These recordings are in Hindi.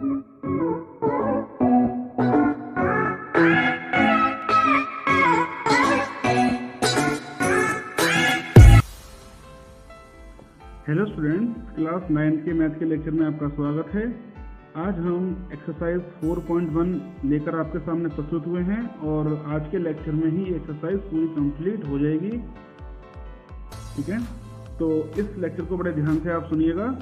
हेलो स्टूडेंट्स, क्लास 9 के मैथ के लेक्चर में आपका स्वागत है। आज हम एक्सरसाइज 4.1 लेकर आपके सामने प्रस्तुत हुए हैं और आज के लेक्चर में ही एक्सरसाइज पूरी कंप्लीट हो जाएगी। ठीक है, तो इस लेक्चर को बड़े ध्यान से आप सुनिएगा,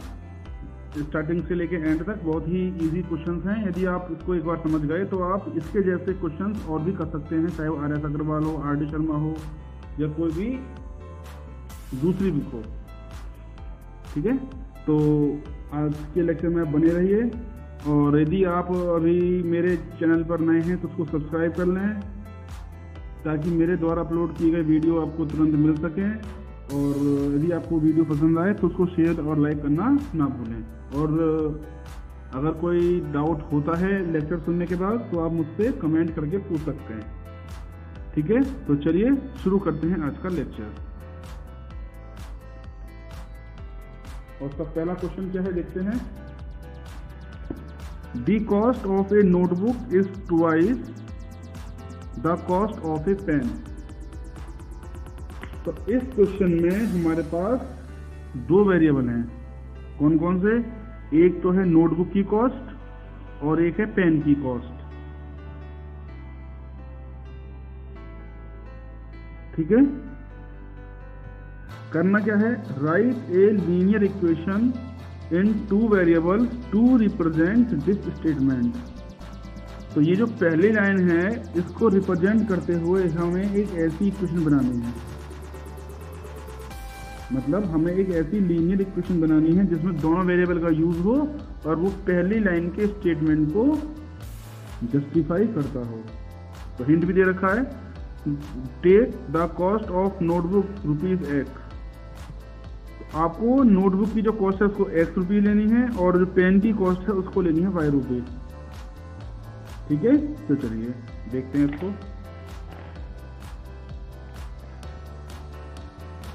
स्टार्टिंग से लेकर एंड तक। बहुत ही इजी क्वेश्चंस हैं। यदि आप इसको एक बार समझ गए तो आप इसके जैसे क्वेश्चंस और भी कर सकते हैं, चाहे वो आर एस अग्रवाल हो, आर डी शर्मा हो या कोई भी दूसरी बुक हो। ठीक है, तो आज के लेक्चर में आप बने रहिए और यदि आप अभी मेरे चैनल पर नए हैं तो उसको सब्सक्राइब कर लें ताकि मेरे द्वारा अपलोड किए गए वीडियो आपको तुरंत मिल सकें। और यदि आपको वीडियो पसंद आए तो उसको शेयर और लाइक करना ना भूलें। और अगर कोई डाउट होता है लेक्चर सुनने के बाद तो आप मुझसे कमेंट करके पूछ सकते हैं। ठीक है, तो चलिए शुरू करते हैं आज का लेक्चर। और उसका पहला क्वेश्चन क्या है, देखते हैं। The cost of a notebook is twice the cost of a pen. तो इस क्वेश्चन में हमारे पास दो वेरिएबल हैं। कौन कौन से? एक तो है नोटबुक की कॉस्ट और एक है पेन की कॉस्ट। ठीक है, करना क्या है, write a linear equation in two variable to represent this statement. तो ये जो पहली लाइन है इसको रिप्रेजेंट करते हुए हमें एक ऐसी इक्वेशन बनानी है। मतलब हमें एक ऐसी लीनियर इक्वेशन बनानी है जिसमें दोनों वेरिएबल का यूज हो और वो पहली लाइन के स्टेटमेंट को जस्टिफाई करता हो। तो हिंट भी दे रखा है, take the cost of notebook ₹X। आपको नोटबुक की जो कॉस्ट है उसको ₹X लेनी है और जो पेन की कॉस्ट है उसको लेनी है ₹Y। ठीक है, तो चलिए देखते हैं इसको।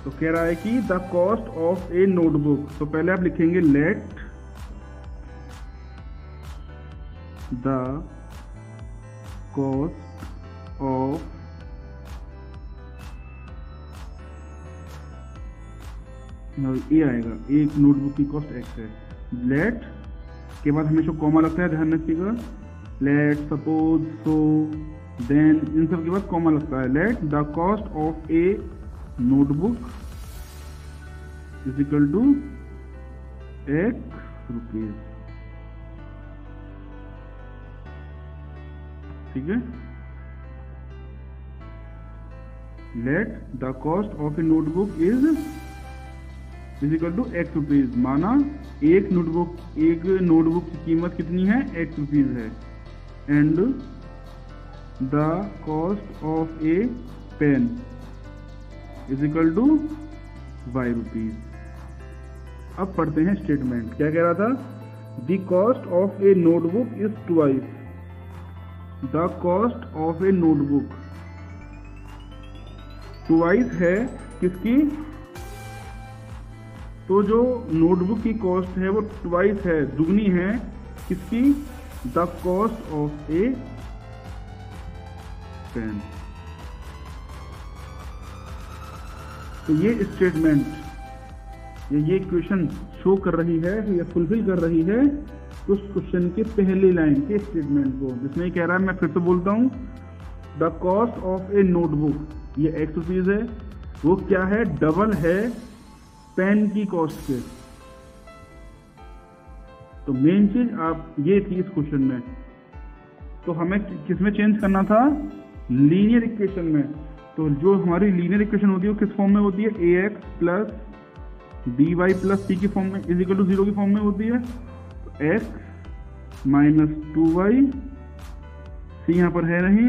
तो कह रहा है कि the cost of a notebook, तो पहले आप लिखेंगे लेट द कॉस्ट ऑफ ये आएगा, एक नोटबुक की कॉस्ट X है। लेट के बाद हमेशा कॉमा लगता है, ध्यान रखिएगा। लेट, सपोज, सो, देन, इन सब के बाद कॉमा लगता है। Let the cost of a notebook is equal to ₹X। ठीक है, let the cost of a notebook is equal to ₹X। माना एक नोटबुक की कीमत कितनी है? ₹X है। And the cost of a pen is equal to ₹Y। अब पढ़ते हैं स्टेटमेंट। क्या कह रहा था? The cost of a notebook is twice the cost of a notebook. Twice है किसकी? तो जो नोटबुक की कॉस्ट है वो ट्वाइस है, दुगनी है किसकी? The cost of a pen. तो ये स्टेटमेंट ये इक्वेशन शो कर रही है या फुलफिल कर रही है उस क्वेश्चन के पहले लाइन के स्टेटमेंट को, जिसमें कह रहा है, मैं फिर से बोलता हूं, the cost of a notebook ये ₹X है। वो क्या है? डबल है पेन की कॉस्ट के। तो मेन चीज आप ये थी इस क्वेश्चन में। तो हमें किसमें चेंज करना था? लीनियर इक्वेशन में। तो जो हमारी लीनियर इक्वेशन होती है वो किस फॉर्म में होती है? AX plus BY plus C की फॉर्म में, इज इक्वल टू 0 की फॉर्म में होती है। तो X माइनस 2Y, C यहां पर है नहीं,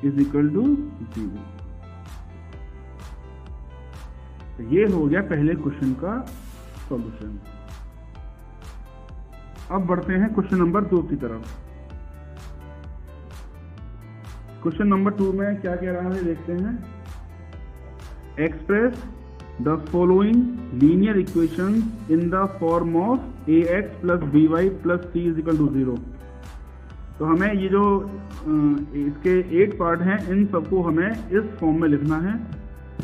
इज इक्वल टू 0। ये हो गया पहले क्वेश्चन का सॉल्यूशन। अब बढ़ते हैं क्वेश्चन नंबर 2 की तरफ। क्वेश्चन नंबर 2 में क्या कह रहा है देखते हैं। Express the following linear equation in the form of ax plus by plus c is equal to 0। तो हमें ये जो इसके 8 पार्ट हैं इन सबको हमें इस फॉर्म में लिखना है।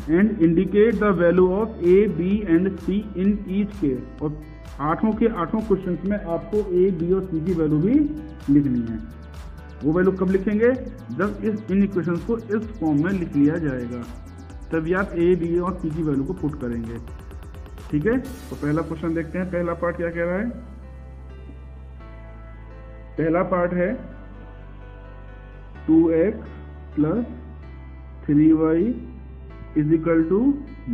And indicate the value of a, b and c in each case. और 8 के 8 क्वेश्चंस में आपको a, b और c की वैल्यू भी लिखनी है। वो वैल्यू कब लिखेंगे? जब इन इक्वेशंस को इस फॉर्म में लिख लिया जाएगा, तभी आप a, b और c की वैल्यू को पुट करेंगे। ठीक है, तो पहला क्वेश्चन देखते हैं। पहला पार्ट क्या कह रहा है? पहला पार्ट है 2x plus 3y is equal to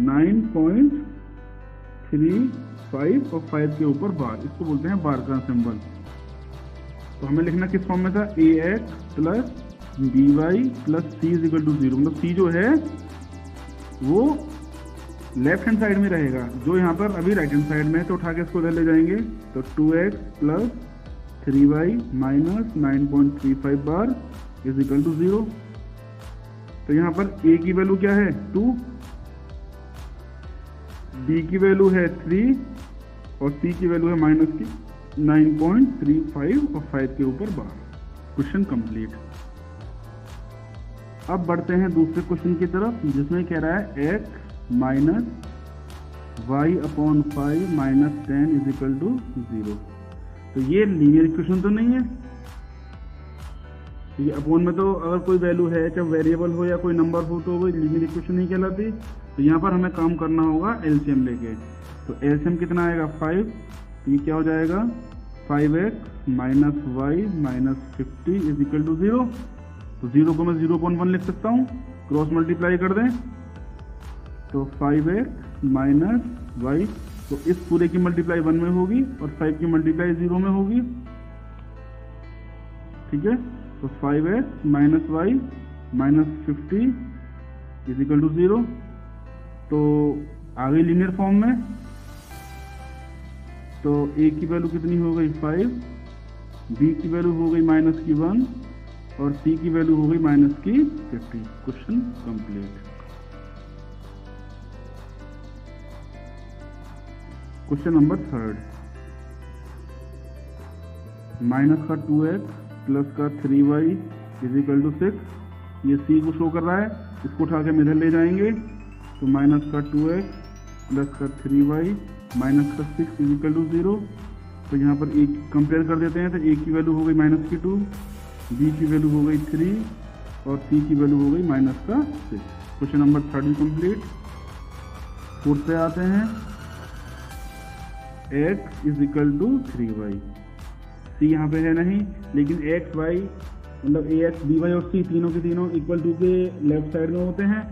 9.35 और 5 के ऊपर बार, इसको बोलते हैं बार का सिंबल। तो हमें लिखना किस फॉर्म में था? ax plus by plus c is equal to 0। मतलब c जो है वो लेफ्ट हैंड साइड में रहेगा, जो यहाँ पर अभी राइट हैंड साइड में है, तो उठा के इसको इधर ले जाएंगे। तो 2x प्लस 3y माइनस 9.35 बार इज इक्वल टू 0। तो यहाँ पर a की वैल्यू क्या है? 2, b की वैल्यू है 3 और c की वैल्यू है माइनस की 9.35 और 5 के ऊपर बार। Question complete. अब बढ़ते हैं दूसरे क्वेश्चन की तरफ, जिसमें कह रहा है x minus y upon 5 minus 10 is equal to 0। तो ये लीनियर इक्वेशन तो नहीं है। ये अपोन में तो अगर कोई वैल्यू है, चाहे वेरिएबल हो या कोई नंबर हो, तो वो लीनियर इक्वेशन नहीं कहलाती। तो यहाँ पर हमें काम करना होगा एलसीएम लेके। तो एलसीएम कितना आएगा? 5। तो ये क्या हो जाएगा? 5x minus y minus 50 is equal to 0। तो 0 को मैं 0.1 लिख सकता हूँ, क्रॉस मल्टीप्लाई कर दें तो 5x माइनस वाई, तो इस पूरे की मल्टीप्लाई 1 में होगी और 5 की मल्टीप्लाई 0 में होगी। ठीक है, तो 5x minus y minus 50 is equal to 0। तो आ गई लीनियर फॉर्म में। तो a की वैल्यू कितनी हो गई? 5, b की वैल्यू हो गई माइनस की 1 और c की वैल्यू हो गई माइनस की 50। Question complete. Question number 3, minus का 2x प्लस का 3y इज इक्वल टू 6। ये c को शो कर रहा है, इसको उठा के हम इधर ले जाएंगे। तो माइनस का 2x प्लस का 3y माइनस का 6 इज इक्वल टू 0। तो यहाँ पर एक कंपेयर कर देते हैं। तो a की वैल्यू हो गई माइनस की 2, b की वैल्यू हो गई 3 और c की वैल्यू हो गई माइनस का 6। Question number 3 complete. 4 पे आते हैं। x is equal to 3y। c यहाँ पे है नहीं, लेकिन x, y मतलब ax, by और c तीनों के तीनों इक्वल टू के लेफ्ट साइड में होते हैं।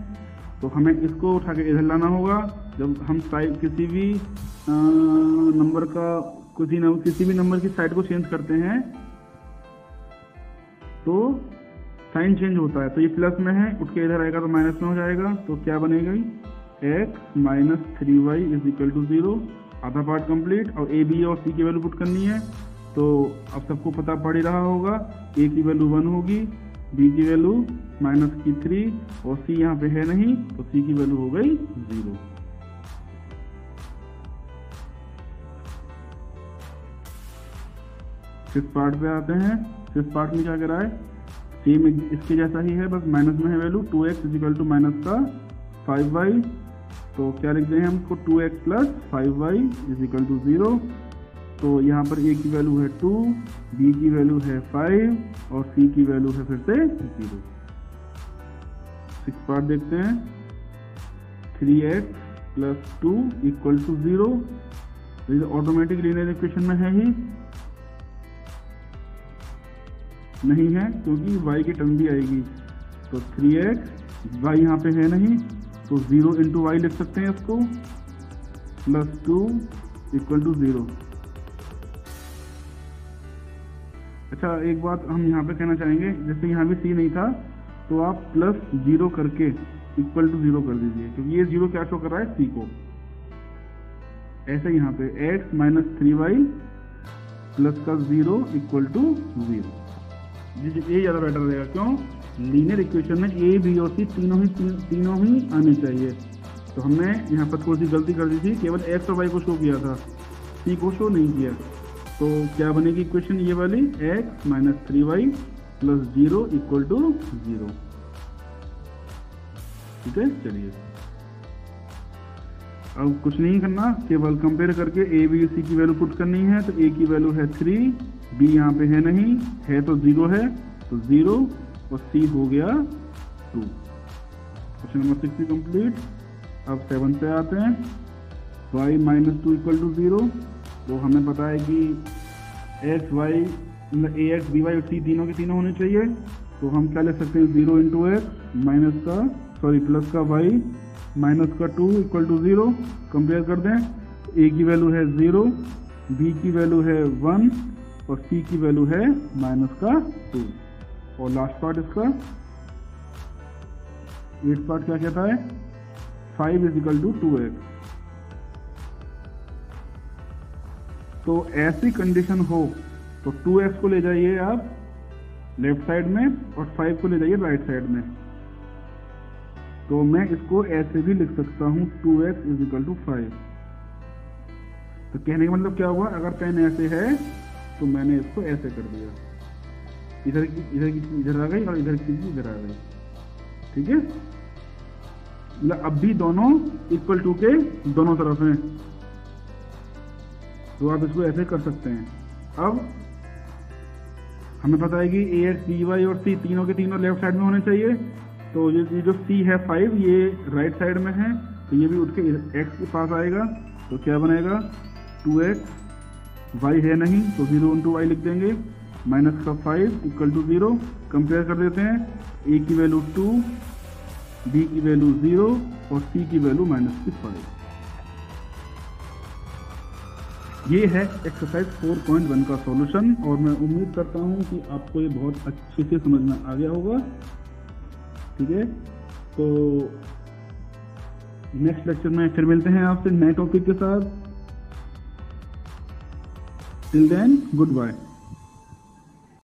तो हमें इसको उठा के इधर लाना होगा। जब हम साइड किसी भी नंबर का किसी भी नंबर की साइड को चेंज करते हैं तो साइन चेंज होता है। तो ये प्लस में है, उठ के इधर आएगा तो माइनस में हो जाएगा। तो क्या बनेगा? x minus 3y is equal to 0। आधा पार्ट कंप्लीट। और a, b और c की वैल्यू पुट करनी है। तो अब सबको पता पड़ ही रहा होगा, a की वैल्यू 1 होगी, b की वैल्यू माइनस की 3 और c यहाँ पे है नहीं, तो c की वैल्यू हो गई 0। फिफ्थ पार्ट पे आते हैं। फिफ्थ पार्ट में क्या कह रहा है? सेम इसके जैसा ही है, बस माइनस में है value. 2x is equal to minus का 5y। तो क्या लिख दें हम इसको? 2x plus 5y is equal to 0। तो यहाँ पर a की वैल्यू है 2, b की वैल्यू है 5 और c की वैल्यू है फिर से 0। 6 पार्ट देखते हैं। 3x plus 2 equal to 0। तो ये ऑटोमेटिक लीनियर इक्वेशन में है ही नहीं है, क्योंकि y की टर्म भी आएगी। तो 3x, y यहाँ पे है नहीं, तो 0 इंटू वाई लिख सकते हैं इसको, प्लस 2 इक्वल टू 0। अच्छा, एक बात हम यहाँ पे कहना चाहेंगे, जैसे यहाँ भी c नहीं था तो आप प्लस 0 करके इक्वल टू 0 कर दीजिए, क्योंकि ये 0 क्या शो कर रहा है? c को। ऐसे यहाँ पे x माइनस 3y प्लस का 0 इक्वल टू 0। ये ज़्यादा बेटर रहेगा। क्यों? लीनियर इक्वेशन में a, b और c तीनों ही आने चाहिए। तो हमने यहाँ पर थोड़ी सी गलती कर दी थी, केवल एक्स और वाई को शो किया था, सी को शो नहीं किया। तो क्या बनेगी इक्वेशन ये वाली, x minus 3y plus 0 equal to 0। ठीक है, चलिए अब कुछ नहीं करना, केवल कंपेयर करके ए बी सी की वैल्यू पुट करनी है। तो ए की वैल्यू है 3, बी यहाँ पे है नहीं, है तो 0 है, तो 0 और सी हो गया 2। क्वेश्चन नंबर 6 भी कंप्लीट। अब 7 पे आते हैं, y माइनस 2 इक्वल टू 0। तो हमें पता है कि एक्स वाई मतलब ए एक्स बी वाई और सी तीनों के तीनों होने चाहिए। तो हम क्या ले सकते हैं, 0 इंटू एक्स माइनस का प्लस का वाई माइनस का 2 इक्वल टू 0। कंपेयर कर दें, ए की वैल्यू है 0, बी की वैल्यू है 1 और सी की वैल्यू है माइनस का 2। और लास्ट पार्ट इसका 8 पार्ट क्या कहता है, 5 इज इक्वल टू 2x। तो ऐसी कंडीशन हो तो 2x को ले जाइए आप लेफ्ट साइड में और 5 को ले जाइए राइट साइड में। तो मैं इसको ऐसे भी लिख सकता हूं, 2x इज इक्वल टू 5। तो कहने का मतलब क्या हुआ, अगर पेन ऐसे है तो मैंने इसको ऐसे कर दिया, इधर की इधर आ गई और इधर की इधर आ गई। ठीक है, मतलब अब भी दोनों इक्वल टू के दोनों तरफ हैं, तो आप इसको ऐसे कर सकते हैं। अब हमें पता है कि ए एक्स बी वाई और सी तीनों के तीनों लेफ्ट साइड में होने चाहिए। तो ये जो सी है 5 ये राइट साइड में है, तो ये भी उठ के एक्स के पास आएगा। तो क्या बनेगा, 2x, वाई है नहीं तो 0 इंटू वाई लिख देंगे, माइनस का 5 इक्वल टू 0। कंपेयर कर देते हैं, ए की वैल्यू 2, बी की वैल्यू 0 और सी की वैल्यू माइनस की 5। ये है एक्सरसाइज 4.1 का सॉल्यूशन और मैं उम्मीद करता हूँ कि आपको ये बहुत अच्छे से समझ में आ गया होगा। ठीक है, तो नेक्स्ट लेक्चर में फिर मिलते हैं आपसे नए टॉपिक के साथ। Till then good bye.